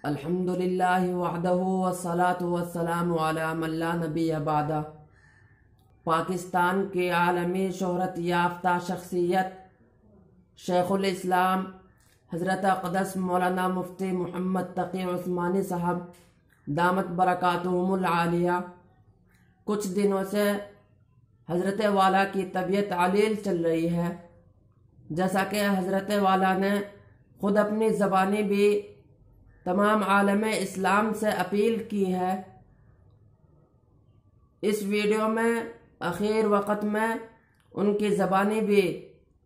الحمد للہ وحدہ والصلاة والسلام علی من لا نبی بعدہ۔ پاکستان کے عالمی شہرت یافتہ شخصیت شیخ الاسلام حضرت اقدس مولانا مفتی محمد تقی عثمانی صاحب دامت برکاتہم العالیہ کچھ دنوں سے حضرت والا کی طبیعت علیل چل رہی ہے، جیسا کہ حضرت والا نے خود اپنی زبانی بھی تمام عالم اسلام سے اپیل کی ہے۔ اس ویڈیو میں اخیر وقت میں ان کی زبانی بھی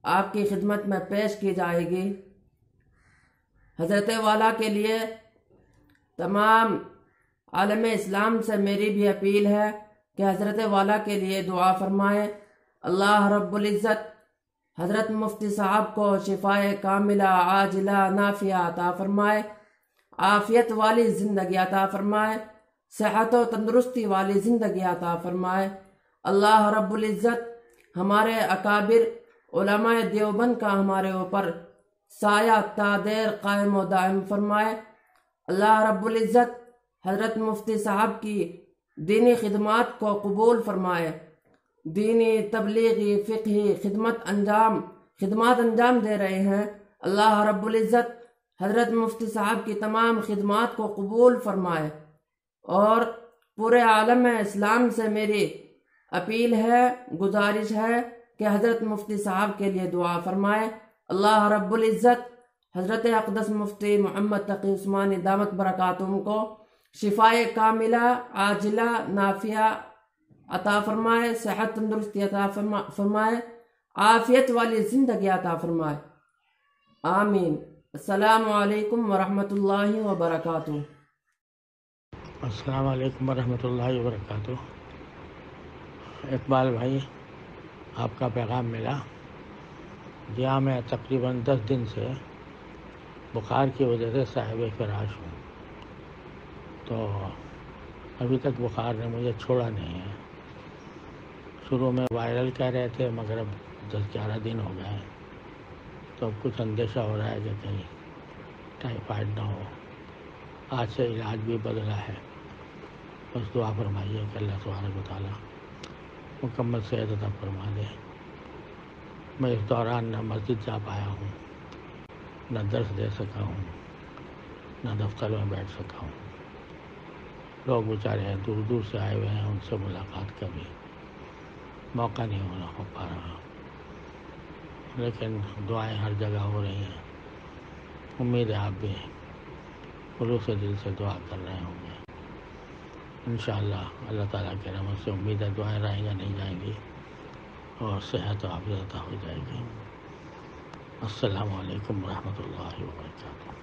آپ کی خدمت میں پیش کی جائے گی۔ حضرت والا کے لیے تمام عالم اسلام سے میری بھی اپیل ہے کہ حضرت والا کے لیے دعا فرمائیں۔ اللہ رب العزت حضرت مفتی صاحب کو شفائے کاملہ عاجلہ نافعہ عطا فرمائے، عافیت والی زندگی عطا فرمائے، صحت و تندرستی والی زندگی عطا فرمائے۔ اللہ رب العزت ہمارے اکابر علماء دیوبند کا ہمارے اوپر سایہ تا دیر قائم و دائم فرمائے۔ اللہ رب العزت حضرت مفتی صاحب کی دینی خدمات کو قبول فرمائے، دینی تبلیغی فقہی خدمات انجام دے رہے ہیں۔ اللہ رب العزت حضرت مفتی صاحب کی تمام خدمات کو قبول فرمائے، اور پورے عالم اسلام سے میری اپیل ہے، گزارش ہے کہ حضرت مفتی صاحب کے لیے دعا فرمائے۔ اللہ رب العزت حضرت اقدس مفتی محمد تقی عثمانی دامت برکاتہم کو شفائے کاملہ عاجلہ نافعہ عطا فرمائے، صحت تندرستی عطا فرمائے، عافیت والی زندگی عطا فرمائے، آمین۔ السلام علیکم ورحمۃ اللہ وبرکاتہ۔ السلام علیکم ورحمۃ اللہ وبرکاتہ۔ اقبال بھائی، آپ کا پیغام ملا۔ جی ہاں، میں تقریباً 10 دن سے بخار کی وجہ سے صاحب فراش ہوں، تو ابھی تک بخار نے مجھے چھوڑا نہیں ہے۔ شروع میں وائرل کہہ رہے تھے، مگر اب 10-11 دن ہو گئے ہیں، تو اب کچھ اندیشہ ہو رہا ہے کہ کہیں ٹائیفائڈ نہ ہو۔ آج سے علاج بھی بدلا ہے، بس دعا فرمائیے کہ اللہ تبارک و تعالیٰ مکمل صحت عطا فرما دے۔ میں اس دوران نہ مسجد جا پایا ہوں، نہ درس دے سکا ہوں، نہ دفتر میں بیٹھ سکا ہوں۔ لوگ بیچارے دور دور سے آئے ہوئے ہیں، ان سے ملاقات کا بھی موقع نہیں ہو پا رہا، لیکن دعائیں ہر جگہ ہو رہی ہیں۔ امید ہے آپ بھی خلوص دل سے دعا کر رہے ہوں گے۔ انشاءاللہ اللہ تعالیٰ کے رحمت سے امید ہے دعائیں رہیں گا نہیں جائیں گی، اور صحت و عافیت عطا ہو جائے گی۔ السلام علیکم ورحمۃ اللہ وبرکاتہ۔